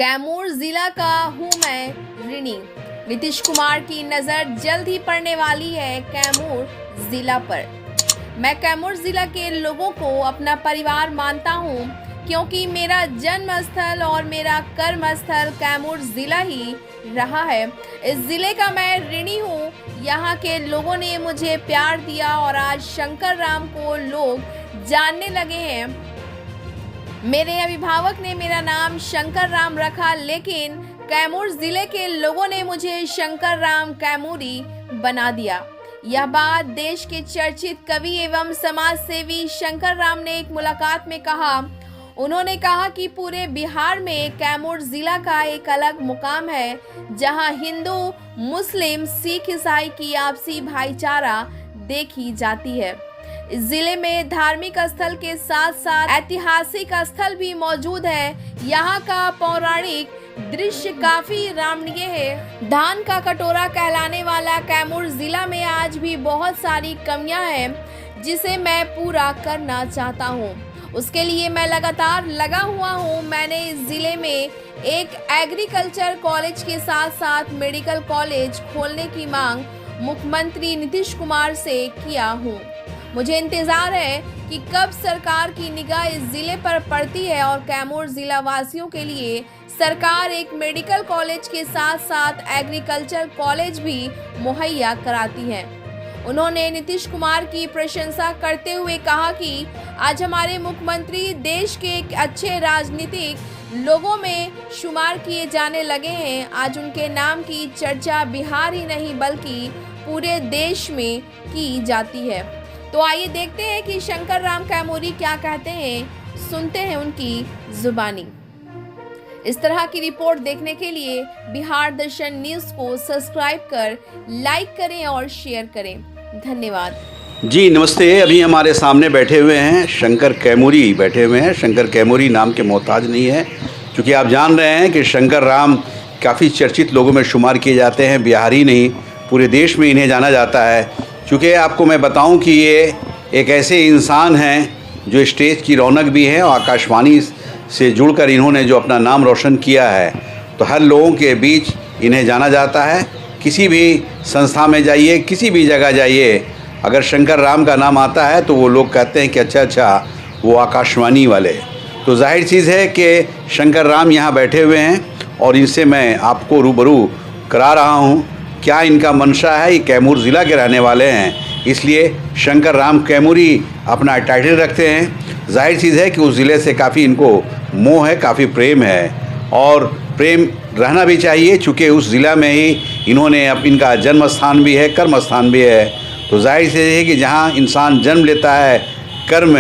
कैमूर जिला का हूँ मैं ऋणी। नीतीश कुमार की नज़र जल्द ही पड़ने वाली है कैमूर जिला पर। मैं कैमूर जिला के लोगों को अपना परिवार मानता हूँ, क्योंकि मेरा जन्म स्थल और मेरा कर्म स्थल कैमूर जिला ही रहा है। इस जिले का मैं ऋणी हूँ। यहाँ के लोगों ने मुझे प्यार दिया और आज शंकर राम को लोग जानने लगे हैं। मेरे अभिभावक ने मेरा नाम शंकर राम रखा, लेकिन कैमूर जिले के लोगों ने मुझे शंकर राम कैमूरी बना दिया। यह बात देश के चर्चित कवि एवं समाज सेवी शंकर राम ने एक मुलाकात में कहा। उन्होंने कहा कि पूरे बिहार में कैमूर जिला का एक अलग मुकाम है, जहां हिंदू, मुस्लिम, सिख, ईसाई की आपसी भाईचारा देखी जाती है। इस जिले में धार्मिक स्थल के साथ साथ ऐतिहासिक स्थल भी मौजूद है। यहाँ का पौराणिक दृश्य काफी रमणीय है। धान का कटोरा कहलाने वाला कैमूर जिला में आज भी बहुत सारी कमियां हैं, जिसे मैं पूरा करना चाहता हूँ। उसके लिए मैं लगातार लगा हुआ हूँ। मैंने इस जिले में एक एग्रीकल्चर कॉलेज के साथ साथ मेडिकल कॉलेज खोलने की मांग मुख्यमंत्री नीतीश कुमार से किया हूँ। मुझे इंतजार है कि कब सरकार की निगाह इस जिले पर पड़ती है और कैमूर जिला वासियों के लिए सरकार एक मेडिकल कॉलेज के साथ साथ एग्रीकल्चर कॉलेज भी मुहैया कराती है। उन्होंने नीतीश कुमार की प्रशंसा करते हुए कहा कि आज हमारे मुख्यमंत्री देश के एक अच्छे राजनीतिक लोगों में शुमार किए जाने लगे हैं। आज उनके नाम की चर्चा बिहार ही नहीं बल्कि पूरे देश में की जाती है। तो आइए देखते हैं कि शंकर राम कैमूरी क्या कहते हैं, सुनते हैं उनकी जुबानी। इस तरह की रिपोर्ट देखने के लिए बिहार दर्शन न्यूज को सब्सक्राइब कर लाइक करें और शेयर करें। धन्यवाद। जी नमस्ते। अभी हमारे सामने बैठे हुए हैं शंकर कैमूरी बैठे हुए हैं। शंकर कैमूरी नाम के मोहताज नहीं है, क्योंकि आप जान रहे हैं कि शंकर राम काफ़ी चर्चित लोगों में शुमार किए जाते हैं। बिहार ही नहीं पूरे देश में इन्हें जाना जाता है। क्योंकि आपको मैं बताऊं कि ये एक ऐसे इंसान हैं जो स्टेज की रौनक भी है और आकाशवाणी से जुड़कर इन्होंने जो अपना नाम रोशन किया है, तो हर लोगों के बीच इन्हें जाना जाता है। किसी भी संस्था में जाइए, किसी भी जगह जाइए, अगर शंकर राम का नाम आता है तो वो लोग कहते हैं कि अच्छा वो आकाशवाणी वाले। तो जाहिर चीज़ है कि शंकर राम यहाँ बैठे हुए हैं और इनसे मैं आपको रूबरू करा रहा हूँ। क्या इनका मंशा है? ये कैमूर ज़िला के रहने वाले हैं, इसलिए शंकर राम कैमूरी अपना टाइटल रखते हैं। जाहिर चीज़ है कि उस ज़िले से काफ़ी इनको मोह है, काफ़ी प्रेम है और प्रेम रहना भी चाहिए, चूँकि उस ज़िला में ही इन्होंने इनका जन्म स्थान भी है, कर्म स्थान भी है। तो जाहिर सी है कि जहाँ इंसान जन्म लेता है कर्म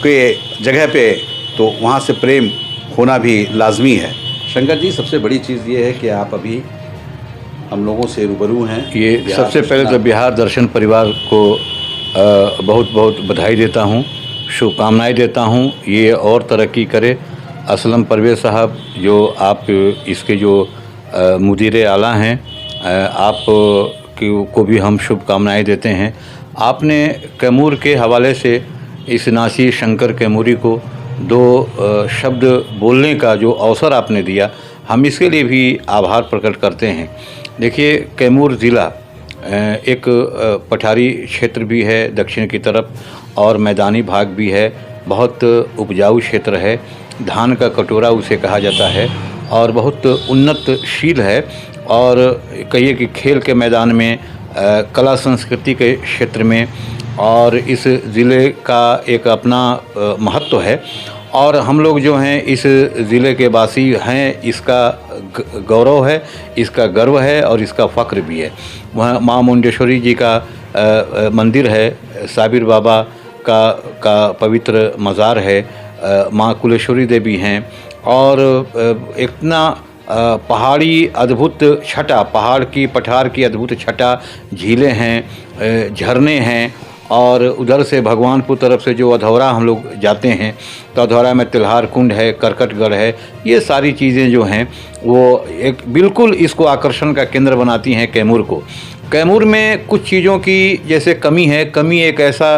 के जगह पे, तो वहाँ से प्रेम होना भी लाजमी है। शंकर जी, सबसे बड़ी चीज़ ये है कि आप अभी हम लोगों से रूबरू हैं। ये सबसे पहले तो बिहार दर्शन परिवार को बहुत बहुत बधाई देता हूँ, शुभकामनाएं देता हूँ। ये और तरक्की करे। असलम परवेज़ साहब, जो आप इसके जो मुदीर आला हैं, आप को भी हम शुभकामनाएं देते हैं। आपने कैमूर के हवाले से इस नासी शंकर कैमूरी को दो शब्द बोलने का जो अवसर आपने दिया, हम इसके लिए भी आभार प्रकट करते हैं। देखिए, कैमूर ज़िला एक पठारी क्षेत्र भी है दक्षिण की तरफ और मैदानी भाग भी है। बहुत उपजाऊ क्षेत्र है। धान का कटोरा उसे कहा जाता है और बहुत उन्नतशील है। और कहिए कि खेल के मैदान में, कला संस्कृति के क्षेत्र में, और इस ज़िले का एक अपना महत्व है। और हम लोग जो हैं इस ज़िले के वासी हैं, इसका गौरव है, इसका गर्व है और इसका फ़ख्र भी है। वहाँ माँ मुंडेश्वरी जी का मंदिर है, साबिर बाबा का पवित्र मज़ार है, माँ कुलेश्वरी देवी हैं। और इतना पहाड़ी अद्भुत छटा, पठार की अद्भुत छटा, झीलें हैं, झरने हैं। और उधर से भगवानपुर तरफ से जो अधौरा हम लोग जाते हैं, तो अधौरा में तिल्हार कुंड है, करकटगढ़ है। ये सारी चीज़ें जो हैं वो एक बिल्कुल इसको आकर्षण का केंद्र बनाती हैं कैमूर को। कैमूर में कुछ चीज़ों की जैसे कमी है। कमी एक ऐसा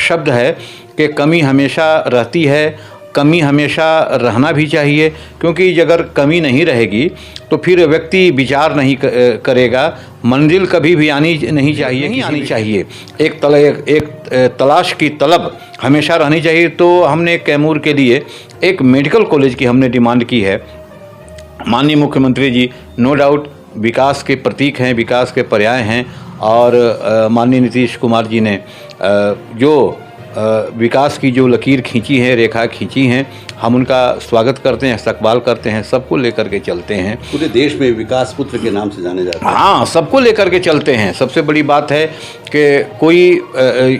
शब्द है कि कमी हमेशा रहती है कमी हमेशा रहना भी चाहिए, क्योंकि अगर कमी नहीं रहेगी तो फिर व्यक्ति विचार नहीं करेगा। मंजिल कभी भी आनी नहीं चाहिए, एक तलाश की तलब हमेशा रहनी चाहिए। तो हमने कैमूर के लिए एक मेडिकल कॉलेज की हमने डिमांड की है। माननीय मुख्यमंत्री जी नो डाउट विकास के प्रतीक हैं, विकास के पर्याय हैं, और माननीय नीतीश कुमार जी ने जो विकास की जो लकीर खींची है, रेखा खींची हैं, हम उनका स्वागत करते हैं, इस्तकबाल करते हैं, सबको लेकर के चलते हैं। पूरे देश में विकास पुत्र के नाम से जाने जाते हैं। हाँ, सबको लेकर के चलते हैं। सबसे बड़ी बात है कि कोई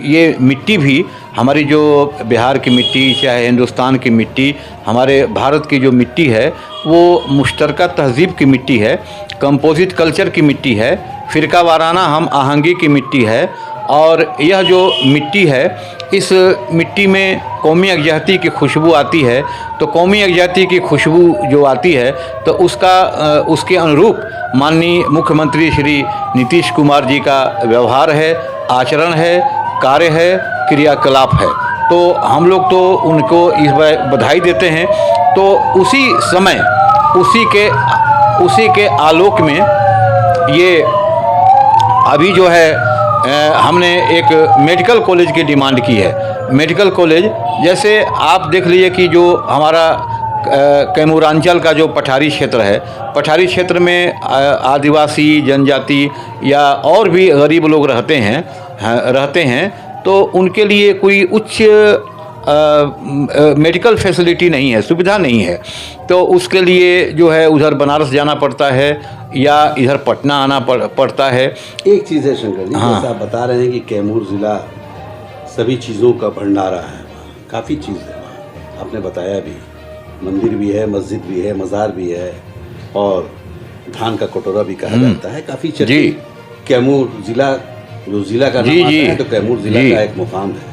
ये मिट्टी भी हमारी जो बिहार की मिट्टी, चाहे हिंदुस्तान की मिट्टी, हमारे भारत की जो मिट्टी है वो मुश्तरका तहज़ीब की मिट्टी है, कंपोजिट कल्चर की मिट्टी है, फ़िरका वाराना हम आहंगी की मिट्टी है। और यह जो मिट्टी है, इस मिट्टी में कौमी यकजहती की खुशबू आती है। तो कौमी यकजहती की खुशबू जो आती है तो उसके अनुरूप माननीय मुख्यमंत्री श्री नीतीश कुमार जी का व्यवहार है, आचरण है, कार्य है, क्रियाकलाप है। तो हम लोग तो उनको इस बार बधाई देते हैं। तो उसी समय उसी के आलोक में ये अभी जो है हमने एक मेडिकल कॉलेज की डिमांड की है। मेडिकल कॉलेज जैसे आप देख लीजिए कि जो हमारा कैमूरांचल का जो पठारी क्षेत्र है, पठारी क्षेत्र में आदिवासी जनजाति या और भी गरीब लोग रहते हैं, तो उनके लिए कोई उच्च मेडिकल फैसिलिटी नहीं है, सुविधा नहीं है। तो उसके लिए जो है उधर बनारस जाना पड़ता है या इधर पटना आना पड़ता है। एक चीज़ है शंकर जी, हाँ। जैसा आप बता रहे हैं कि कैमूर ज़िला सभी चीज़ों का भंडारा है, काफ़ी चीज़ है वहाँ, आपने बताया भी, मंदिर भी है, मस्जिद भी है, मज़ार भी है, और धान का कटोरा भी कहा जाता है। काफ़ी चर्चित कैमूर ज़िला, जो ज़िला का नाम आता है तो कैमूर ज़िला का एक मुकाम है।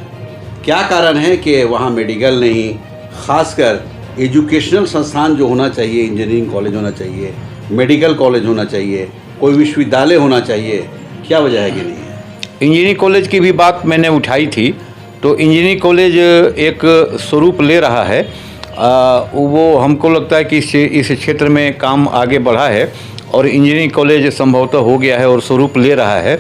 क्या कारण है कि वहाँ मेडिकल नहीं, खासकर एजुकेशनल संस्थान जो होना चाहिए, इंजीनियरिंग कॉलेज होना चाहिए, मेडिकल कॉलेज होना चाहिए, कोई विश्वविद्यालय होना चाहिए, क्या वजह है कि नहीं है? इंजीनियरिंग कॉलेज की भी बात मैंने उठाई थी। तो इंजीनियरिंग कॉलेज एक स्वरूप ले रहा है, वो हमको लगता है कि इस क्षेत्र में काम आगे बढ़ा है और इंजीनियरिंग कॉलेज संभवतः हो गया है और स्वरूप ले रहा है,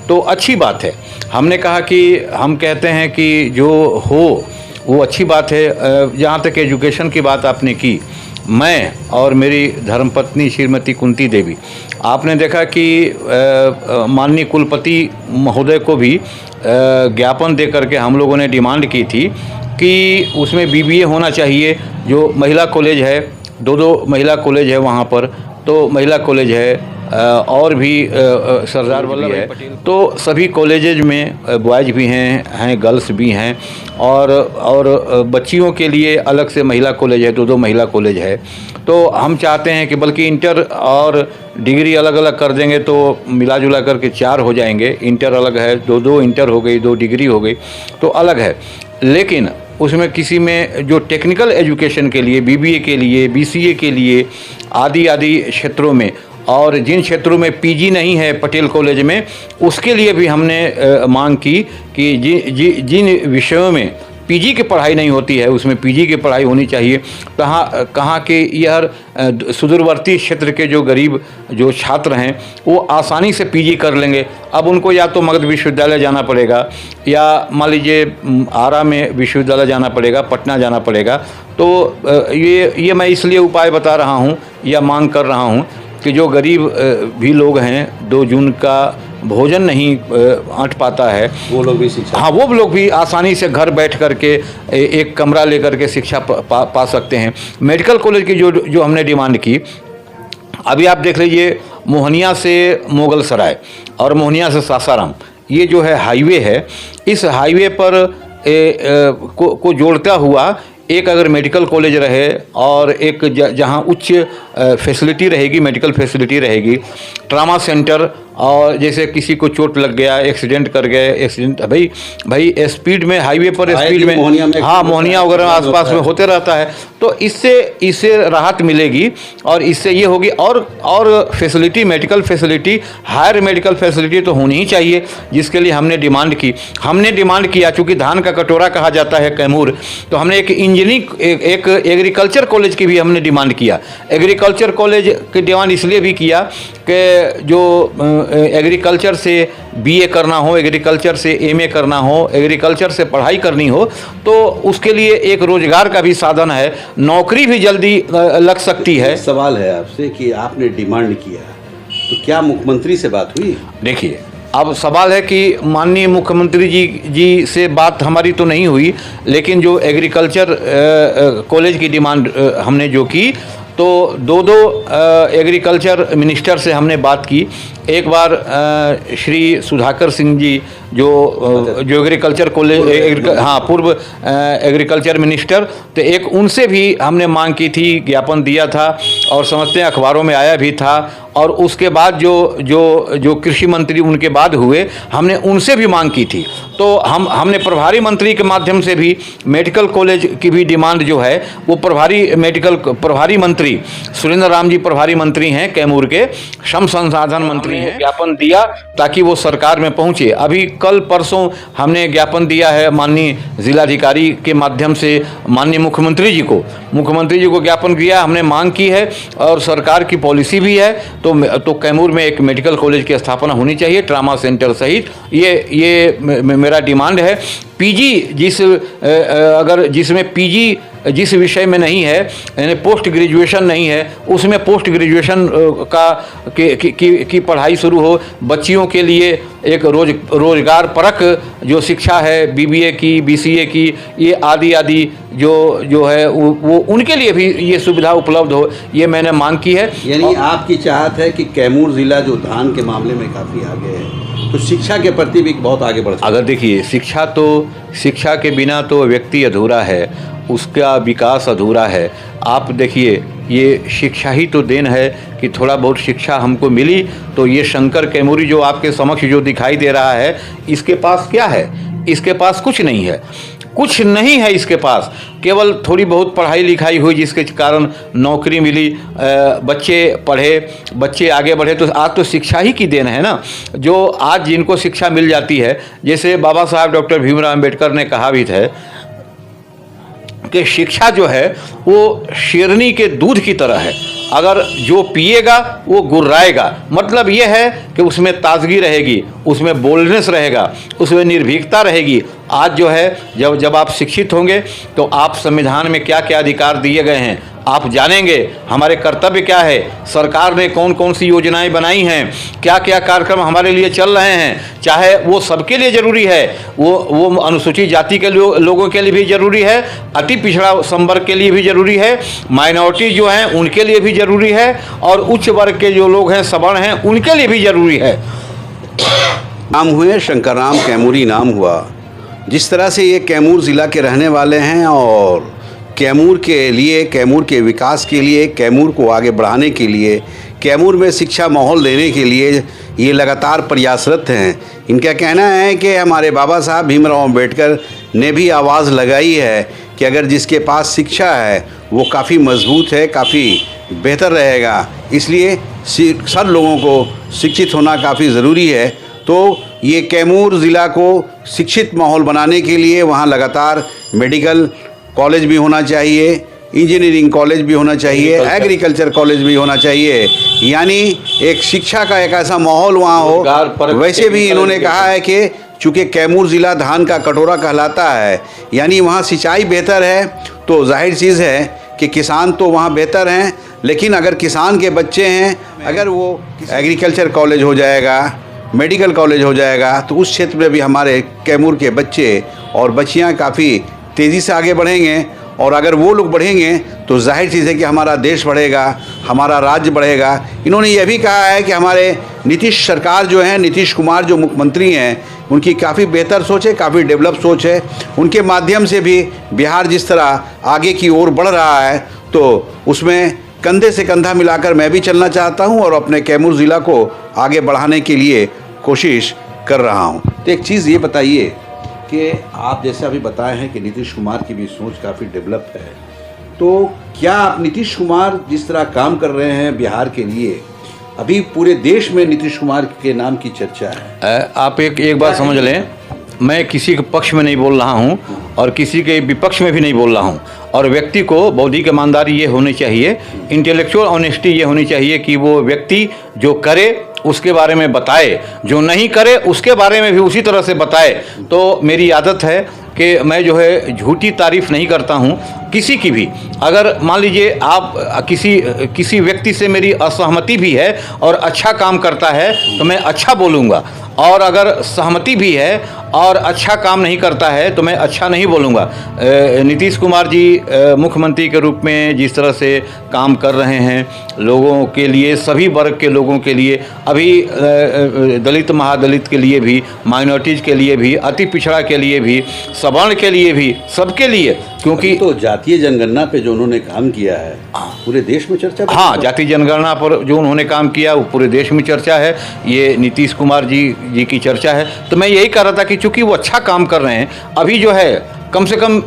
तो अच्छी बात है। हमने कहा कि हम कहते हैं कि जो हो वो अच्छी बात है। जहाँ तक एजुकेशन की बात आपने की, मैं और मेरी धर्मपत्नी श्रीमती कुंती देवी, आपने देखा कि माननीय कुलपति महोदय को भी ज्ञापन दे करके हम लोगों ने डिमांड की थी कि उसमें BBA होना चाहिए। जो महिला कॉलेज है, दो महिला कॉलेज है वहाँ पर, तो महिला कॉलेज है और भी सरदार वल्लभ है, तो सभी कॉलेजेज में बॉयज़ भी हैं, गर्ल्स भी हैं, और बच्चियों के लिए अलग से महिला कॉलेज है, दो महिला कॉलेज है। तो हम चाहते हैं कि बल्कि इंटर और डिग्री अलग अलग कर देंगे तो मिला जुला करके 4 हो जाएंगे। इंटर अलग है, दो इंटर हो गई, 2 डिग्री हो गई, तो अलग है। लेकिन उसमें किसी में जो टेक्निकल एजुकेशन के लिए, BBA के लिए, BCA के लिए, आदि क्षेत्रों में, और जिन क्षेत्रों में PG नहीं है पटेल कॉलेज में, उसके लिए भी हमने मांग की कि जिन विषयों में PG की पढ़ाई नहीं होती है उसमें PG की पढ़ाई होनी चाहिए। कहाँ के यह सुदूरवर्ती क्षेत्र के जो गरीब जो छात्र हैं वो आसानी से PG कर लेंगे। अब उनको या तो मगध विश्वविद्यालय जाना पड़ेगा या मान लीजिए आरा में विश्वविद्यालय जाना पड़ेगा, पटना जाना पड़ेगा। तो ये मैं इसलिए उपाय बता रहा हूँ या मांग कर रहा हूँ कि जो गरीब भी लोग हैं, 2 जून का भोजन नहीं अंट पाता है, वो लोग भी शिक्षा, हाँ, वो लोग भी आसानी से घर बैठ करके एक कमरा लेकर के शिक्षा पा सकते हैं। मेडिकल कॉलेज की जो हमने डिमांड की, अभी आप देख लीजिए मोहनिया से मुगल सराय और मोहनिया से सासाराम, ये जो है हाईवे है, इस हाईवे पर को जोड़ता हुआ एक अगर मेडिकल कॉलेज रहे और एक जहाँ उच्च फैसिलिटी रहेगी, मेडिकल फैसिलिटी रहेगी, ट्रामा सेंटर और जैसे किसी को चोट लग गया, एक्सीडेंट कर गए, एक्सीडेंट भाई स्पीड में, हाईवे पर स्पीड में, हाँ मोहनिया वगैरह आसपास में होते रहता है। तो इससे राहत मिलेगी और इससे ये होगी। और facility, medical facility, higher medical facility तो होनी ही चाहिए, जिसके लिए हमने डिमांड किया। चूँकि धान का कटोरा कहा जाता है कैमूर, तो हमने एक इंजीनियरिंग, एक एग्रीकल्चर कॉलेज की भी हमने डिमांड किया। एग्रीकल्चर कॉलेज की डिमांड इसलिए भी किया कि जो एग्रीकल्चर से बीए करना हो, एग्रीकल्चर से एमए करना हो, एग्रीकल्चर से पढ़ाई करनी हो, तो उसके लिए एक रोजगार का भी साधन है, नौकरी भी जल्दी लग सकती है। सवाल है आपसे कि आपने डिमांड किया, तो क्या मुख्यमंत्री से बात हुई? देखिए, अब सवाल है कि माननीय मुख्यमंत्री जी से बात हमारी तो नहीं हुई, लेकिन जो एग्रीकल्चर कॉलेज की डिमांड हमने जो की, तो दो एग्रीकल्चर मिनिस्टर से हमने बात की। एक बार श्री सुधाकर सिंह जी जो एग्रीकल्चर कॉलेज, हाँ पूर्व एग्रीकल्चर मिनिस्टर, तो एक उनसे भी हमने मांग की थी, ज्ञापन दिया था और समझते हैं अखबारों में आया भी था। और उसके बाद जो कृषि मंत्री उनके बाद हुए, हमने उनसे भी मांग की थी। तो हमने प्रभारी मंत्री के माध्यम से भी मेडिकल कॉलेज की भी डिमांड जो है, वो प्रभारी मंत्री सुरेंद्र राम जी प्रभारी मंत्री हैं, कैमूर के श्रम संसाधन मंत्री हैं, ज्ञापन दिया ताकि वो सरकार में पहुंचे। अभी कल परसों हमने ज्ञापन दिया है माननीय जिलाधिकारी के माध्यम से माननीय मुख्यमंत्री जी को ज्ञापन दिया, हमने मांग की है और सरकार की पॉलिसी भी है। तो कैमूर में एक मेडिकल कॉलेज की स्थापना होनी चाहिए, ट्रामा सेंटर सहित। ये मेरा डिमांड है। पीजी जिसमें पीजी जिस विषय में नहीं है, यानी पोस्ट ग्रेजुएशन नहीं है, उसमें पोस्ट ग्रेजुएशन की पढ़ाई शुरू हो। बच्चियों के लिए एक रोजगार परक जो शिक्षा है, बीबीए की, बीसीए की, ये आदि जो है वो उनके लिए भी ये सुविधा उपलब्ध हो, ये मैंने मांग की है। यानी आपकी चाहत है कि कैमूर ज़िला जो धान के मामले में काफ़ी आगे है, तो शिक्षा के प्रति भी बहुत आगे बढ़ सकता है। अगर देखिए, शिक्षा के बिना तो व्यक्ति अधूरा है, उसका विकास अधूरा है। आप देखिए, ये शिक्षा ही तो देन है कि थोड़ा बहुत शिक्षा हमको मिली, तो ये शंकर कैमूरी जो आपके समक्ष जो दिखाई दे रहा है, इसके पास क्या है? इसके पास कुछ नहीं है इसके पास। केवल थोड़ी बहुत पढ़ाई लिखाई हुई, जिसके कारण नौकरी मिली, बच्चे पढ़े, बच्चे आगे बढ़े। तो आज तो शिक्षा ही की देन है ना, जो आज जिनको शिक्षा मिल जाती है। जैसे बाबा साहब डॉक्टर भीमराव अम्बेडकर ने कहा भी था कि शिक्षा जो है वो शेरनी के दूध की तरह है, अगर जो पिएगा वो गुर्राएगा। मतलब ये है कि उसमें ताजगी रहेगी, उसमें बोल्डनेस रहेगा, उसमें निर्भीकता रहेगी। आज जो है, जब आप शिक्षित होंगे तो आप संविधान में क्या क्या अधिकार दिए गए हैं आप जानेंगे, हमारे कर्तव्य क्या है, सरकार ने कौन कौन सी योजनाएं बनाई हैं, क्या क्या कार्यक्रम हमारे लिए चल रहे हैं। चाहे वो सबके लिए ज़रूरी है, वो अनुसूचित जाति के लोगों के लिए भी ज़रूरी है, अति पिछड़ा संवर्ग के लिए भी ज़रूरी है, माइनॉरिटी जो हैं उनके लिए भी ज़रूरी है, और उच्च वर्ग के जो लोग हैं, सवर्ण हैं, उनके लिए भी ज़रूरी है। नाम हुए शंकर राम कैमूरी नाम हुआ। जिस तरह से ये कैमूर ज़िला के रहने वाले हैं और कैमूर के लिए, कैमूर के विकास के लिए, कैमूर को आगे बढ़ाने के लिए, कैमूर में शिक्षा माहौल देने के लिए ये लगातार प्रयासरत हैं। इनका कहना है कि हमारे बाबा साहब भीमराव अम्बेडकर ने भी आवाज़ लगाई है कि अगर जिसके पास शिक्षा है वो काफ़ी मजबूत है, काफ़ी बेहतर रहेगा। इसलिए सब लोगों को शिक्षित होना काफ़ी ज़रूरी है। तो ये कैमूर ज़िला को शिक्षित माहौल बनाने के लिए वहाँ लगातार मेडिकल कॉलेज भी होना चाहिए, इंजीनियरिंग कॉलेज भी होना चाहिए, एग्रीकल्चर कॉलेज भी होना चाहिए, यानी एक शिक्षा का एक ऐसा माहौल वहाँ हो। वैसे भी इन्होंने कहा है कि चूँकि कैमूर ज़िला धान का कटोरा कहलाता है, यानी वहाँ सिंचाई बेहतर है, तो जाहिर चीज़ है कि किसान तो वहाँ बेहतर हैं। लेकिन अगर किसान के बच्चे हैं, अगर वो एग्रीकल्चर कॉलेज हो जाएगा, मेडिकल कॉलेज हो जाएगा, तो उस क्षेत्र में भी हमारे कैमूर के बच्चे और बच्चियाँ काफ़ी तेज़ी से आगे बढ़ेंगे। और अगर वो लोग बढ़ेंगे तो जाहिर चीज़ है कि हमारा देश बढ़ेगा, हमारा राज्य बढ़ेगा। इन्होंने यह भी कहा है कि हमारे नीतीश सरकार जो है, नीतीश कुमार जो मुख्यमंत्री हैं, उनकी काफ़ी बेहतर सोच है, काफ़ी डेवलप सोच है। उनके माध्यम से भी बिहार जिस तरह आगे की ओर बढ़ रहा है, तो उसमें कंधे से कंधा मिलाकर मैं भी चलना चाहता हूं और अपने कैमूर ज़िला को आगे बढ़ाने के लिए कोशिश कर रहा हूं। तो एक चीज़ ये बताइए कि आप जैसे अभी बताए हैं कि नीतीश कुमार की भी सोच काफ़ी डेवलप है, तो क्या आप नीतीश कुमार जिस तरह काम कर रहे हैं बिहार के लिए, अभी पूरे देश में नीतीश कुमार के नाम की चर्चा है? आप एक बात समझ लें, मैं किसी के पक्ष में नहीं बोल रहा हूं और किसी के विपक्ष में भी नहीं बोल रहा हूं। और व्यक्ति को बौद्धिक ईमानदारी ये होनी चाहिए, इंटेलेक्चुअल ऑनेस्टी ये होनी चाहिए कि वो व्यक्ति जो करे उसके बारे में बताए, जो नहीं करे उसके बारे में भी उसी तरह से बताए। तो मेरी आदत है कि मैं जो है झूठी तारीफ नहीं करता हूं किसी की भी। अगर मान लीजिए आप किसी व्यक्ति से मेरी असहमति भी है और अच्छा काम करता है तो मैं अच्छा बोलूँगा, और अगर सहमति भी है और अच्छा काम नहीं करता है तो मैं अच्छा नहीं बोलूँगा। नीतीश कुमार जी मुख्यमंत्री के रूप में जिस तरह से काम कर रहे हैं लोगों के लिए, सभी वर्ग के लोगों के लिए, अभी दलित महादलित के लिए भी, माइनॉरिटीज़ के लिए भी, अति पिछड़ा के लिए भी, सवर्ण के लिए भी, सबके लिए, क्योंकि तो जातीय जनगणना पे जो उन्होंने काम किया है पूरे देश में चर्चा। हाँ, जातीय जनगणना पर जो उन्होंने काम किया वो पूरे देश में चर्चा है। ये नीतीश कुमार जी की चर्चा है। तो मैं यही कह रहा था कि चूंकि वो अच्छा काम कर रहे हैं, अभी जो है कम से कम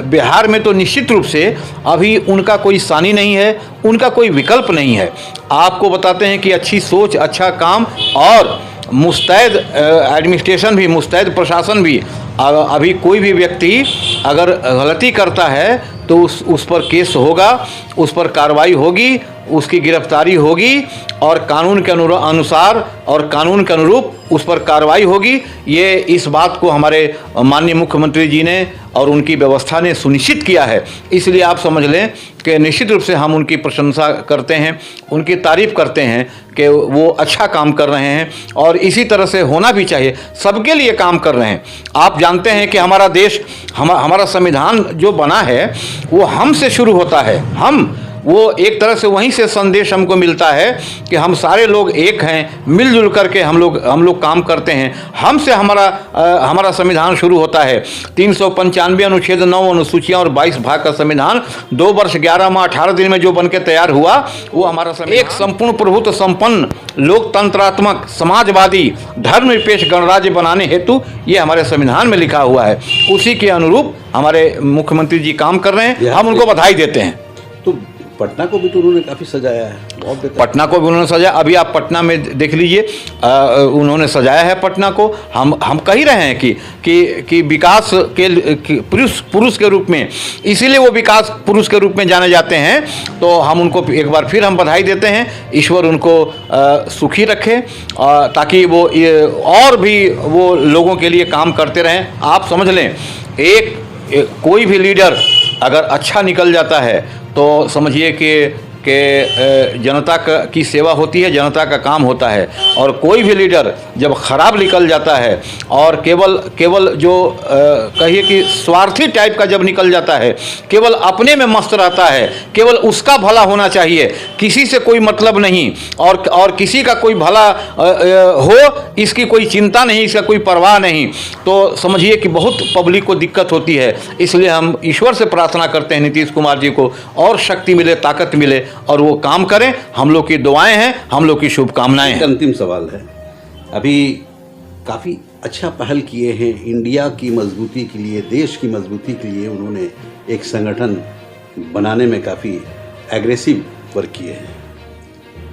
बिहार में तो निश्चित रूप से अभी उनका कोई सानी नहीं है, उनका कोई विकल्प नहीं है। आपको बताते हैं कि अच्छी सोच, अच्छा काम और मुस्तैद एडमिनिस्ट्रेशन भी, मुस्तैद प्रशासन भी। अभी कोई भी व्यक्ति अगर गलती करता है तो उस पर केस होगा, उस पर कार्रवाई होगी, उसकी गिरफ्तारी होगी और कानून के अनुसार और कानून के अनुरूप उस पर कार्रवाई होगी। ये इस बात को हमारे माननीय मुख्यमंत्री जी ने और उनकी व्यवस्था ने सुनिश्चित किया है। इसलिए आप समझ लें कि निश्चित रूप से हम उनकी प्रशंसा करते हैं, उनकी तारीफ़ करते हैं कि वो अच्छा काम कर रहे हैं और इसी तरह से होना भी चाहिए। सबके लिए काम कर रहे हैं। आप जानते हैं कि हमारा देश, हमारा संविधान जो बना है वो हमसे शुरू होता है। वो एक तरह से वहीं से संदेश हमको मिलता है कि हम सारे लोग एक हैं, मिलजुल करके हम लोग काम करते हैं। हमसे हमारा संविधान शुरू होता है। 395 अनुच्छेद 9 अनुसूचियाँ और 22 भाग का संविधान 2 वर्ष 11 माह 18 दिन में जो बन के तैयार हुआ वो हमारा संविधान एक संपूर्ण प्रभुत्व संपन्न लोकतंत्रात्मक समाजवादी धर्मनिरपेक्ष गणराज्य बनाने हेतु ये हमारे संविधान में लिखा हुआ है। उसी के अनुरूप हमारे मुख्यमंत्री जी काम कर रहे हैं, हम उनको बधाई देते हैं। तो पटना को भी तो उन्होंने काफ़ी सजाया है, बहुत बेहतर। पटना को भी उन्होंने सजाया। अभी आप पटना में देख लीजिए, उन्होंने सजाया है पटना को। हम कह ही रहे हैं कि विकास के पुरुष के रूप में, इसीलिए वो विकास पुरुष के रूप में जाने जाते हैं। तो हम उनको एक बार फिर हम बधाई देते हैं। ईश्वर उनको सुखी रखे ताकि वो और भी वो लोगों के लिए काम करते रहें। आप समझ लें, कोई भी लीडर अगर अच्छा निकल जाता है तो समझिए कि जनता की सेवा होती है, जनता का काम होता है। और कोई भी लीडर जब खराब निकल जाता है और केवल जो कहिए कि स्वार्थी टाइप का जब निकल जाता है, केवल अपने में मस्त रहता है, केवल उसका भला होना चाहिए, किसी से कोई मतलब नहीं और किसी का कोई भला हो इसकी कोई चिंता नहीं, इसका कोई परवाह नहीं, तो समझिए कि बहुत पब्लिक को दिक्कत होती है। इसलिए हम ईश्वर से प्रार्थना करते हैं नीतीश कुमार जी को और शक्ति मिले, ताकत मिले और वो काम करें। हम लोग की दुआएं हैं, हम लोग की शुभकामनाएं हैं। अंतिम सवाल है, अभी काफ़ी अच्छा पहल किए हैं इंडिया की मजबूती के लिए, देश की मजबूती के लिए उन्होंने एक संगठन बनाने में काफ़ी एग्रेसिव वर्क किए हैं।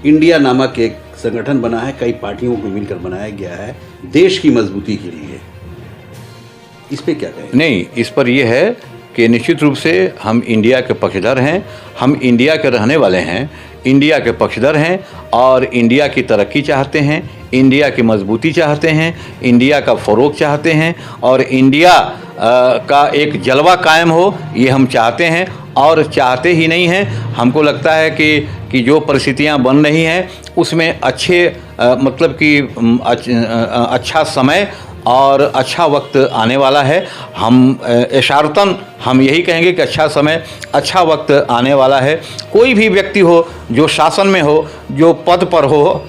इंडिया नामक एक संगठन बना है, कई पार्टियों को मिलकर बनाया गया है देश की मजबूती के लिए। इस पे क्या कहें? नहीं, इस पर यह है कि निश्चित रूप से हम इंडिया के पक्षधर हैं, हम इंडिया के रहने वाले हैं, इंडिया के पक्षधर हैं और इंडिया की तरक्की चाहते हैं, इंडिया की मजबूती चाहते हैं, इंडिया का फ़रोग़ चाहते हैं और इंडिया का एक जलवा कायम हो, ये हम चाहते हैं। और चाहते ही नहीं हैं, हमको लगता है कि जो परिस्थितियां बन रही हैं उसमें अच्छे मतलब कि अच्छा समय और अच्छा वक्त आने वाला है। हम इशारतन हम यही कहेंगे कि अच्छा समय, अच्छा वक्त आने वाला है। कोई भी व्यक्ति हो जो शासन में हो, जो पद पर हो,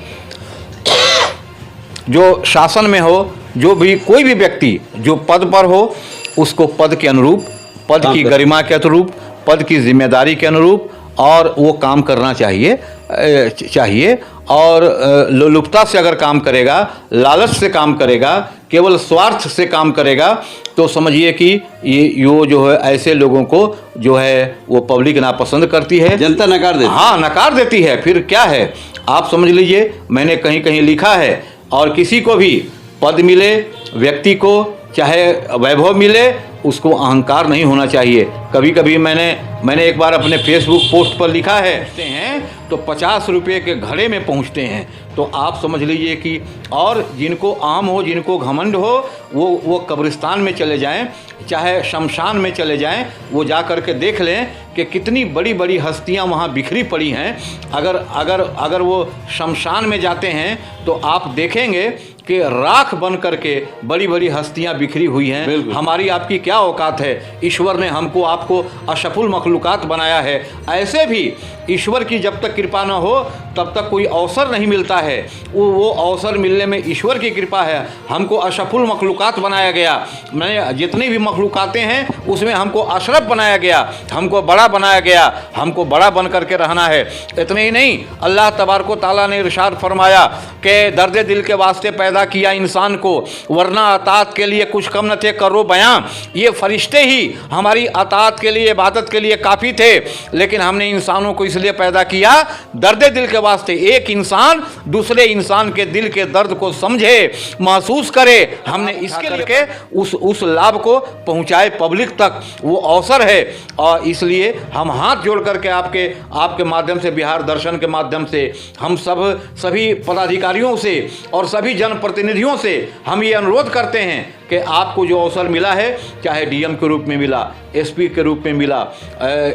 जो शासन में हो, जो भी कोई भी व्यक्ति जो पद पर हो, उसको पद के अनुरूप, पद की गरिमा के अनुरूप, पद की जिम्मेदारी के अनुरूप और वो काम करना चाहिए और लोलुपता से अगर काम करेगा, लालच से काम करेगा, केवल स्वार्थ से काम करेगा, तो समझिए कि ये जो है ऐसे लोगों को जो है वो पब्लिक नापसंद करती है, जनता नकार देती है। हाँ, नकार देती है। फिर क्या है, आप समझ लीजिए, मैंने कहीं कहीं लिखा है, और किसी को भी पद मिले, व्यक्ति को चाहे वैभव मिले, उसको अहंकार नहीं होना चाहिए। कभी कभी मैंने एक बार अपने फेसबुक पोस्ट पर लिखा है तो 50 रुपये के घड़े में पहुंचते हैं। तो आप समझ लीजिए कि और जिनको आम हो, जिनको घमंड हो, वो कब्रिस्तान में चले जाएं, चाहे शमशान में चले जाएं, वो जा कर के देख लें कि कितनी बड़ी बड़ी हस्तियां वहाँ बिखरी पड़ी हैं। अगर वो शमशान में जाते हैं तो आप देखेंगे कि राख बन करके बड़ी बड़ी हस्तियां बिखरी हुई हैं। हमारी आपकी क्या औकात है? ईश्वर ने हमको आपको अशफुल मखलूकात बनाया है। ऐसे भी ईश्वर की जब तक कृपा न हो तब तक कोई अवसर नहीं मिलता है। वो अवसर मिलने में ईश्वर की कृपा है। हमको अशफुल मखलूकात बनाया गया। मैंने जितनी भी मखलूकातें हैं उसमें हमको अशरफ बनाया गया, हमको बड़ा बनाया गया, हमको बड़ा बन करके रहना है। इतने ही नहीं, अल्लाह तबारक व तआला ने इरशाद फरमाया कि दर्द दिल के वास्ते पैदा किया इंसान को, वरना अतात के लिए कुछ कम न थे करो बयां। ये फरिश्ते ही हमारी अतात के लिए, इबादत के लिए काफ़ी थे, लेकिन हमने इंसानों को इसलिए पैदा किया दर्द दिल के वास्ते। एक इंसान दूसरे इंसान के दिल के दर्द को समझे, महसूस करे, हमने इसके लिए उस लाभ को पहुंचाए पब्लिक तक, वो अवसर है। और इसलिए हम हाथ जोड़ करके आपके माध्यम से, बिहार दर्शन के माध्यम से, हम सभी पदाधिकारियों से और सभी जनप्रतिनिधियों से हम ये अनुरोध करते हैं कि आपको जो अवसर मिला है, चाहे डीएम के रूप में मिला, एसपी के रूप में मिला,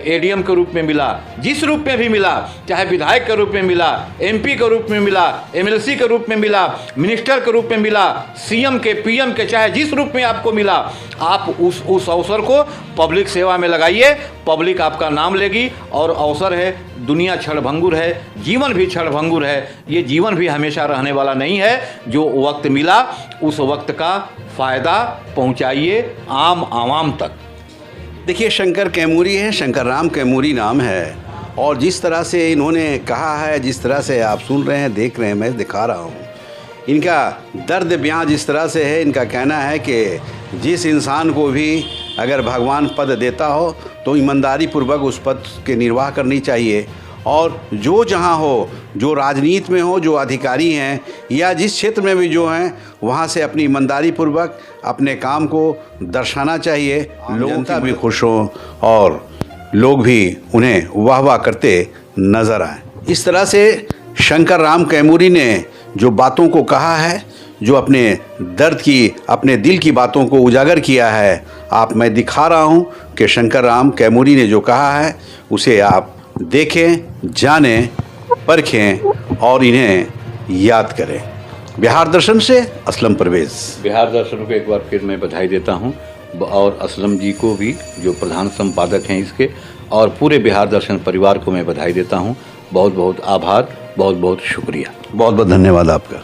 एडीएम के रूप में मिला, जिस रूप में भी मिला, चाहे विधायक के रूप में मिला, एमपी के रूप में मिला, एमएलसी के रूप में मिला, मिनिस्टर के रूप में मिला, सीएम के, पीएम के, चाहे जिस रूप में आपको मिला, आप उस अवसर को पब्लिक सेवा में लगाइए। पब्लिक आपका नाम लेगी। और अवसर है, दुनिया क्षणभंगुर है, जीवन भी क्षणभंगुर है। ये जीवन भी हमेशा रहने वाला नहीं है। जो वक्त मिला उस वक्त का फ़ायदा पहुंचाइए आवाम तक। देखिए, शंकर कैमूरी है, शंकर राम कैमूरी नाम है, और जिस तरह से इन्होंने कहा है, जिस तरह से आप सुन रहे हैं, देख रहे हैं, मैं दिखा रहा हूँ, इनका दर्द बयां जिस तरह से है। इनका कहना है कि जिस इंसान को भी अगर भगवान पद देता हो तो ईमानदारी पूर्वक उस पद के निर्वाह करनी चाहिए, और जो जहाँ हो, जो राजनीति में हो, जो अधिकारी हैं या जिस क्षेत्र में भी जो हैं, वहाँ से अपनी ईमानदारी पूर्वक अपने काम को दर्शाना चाहिए। जनता भी खुश हो और लोग भी उन्हें वाह वाह करते नज़र आए। इस तरह से शंकर राम कैमूरी ने जो बातों को कहा है, जो अपने दर्द की, अपने दिल की बातों को उजागर किया है, मैं दिखा रहा हूँ कि शंकर राम कैमूरी ने जो कहा है उसे आप देखें, जानें, परखें और इन्हें याद करें। बिहार दर्शन से असलम परवेज़। बिहार दर्शन को एक बार फिर मैं बधाई देता हूं, और असलम जी को भी जो प्रधान संपादक हैं इसके, और पूरे बिहार दर्शन परिवार को मैं बधाई देता हूं। बहुत बहुत आभार, बहुत बहुत शुक्रिया, बहुत बहुत धन्यवाद आपका।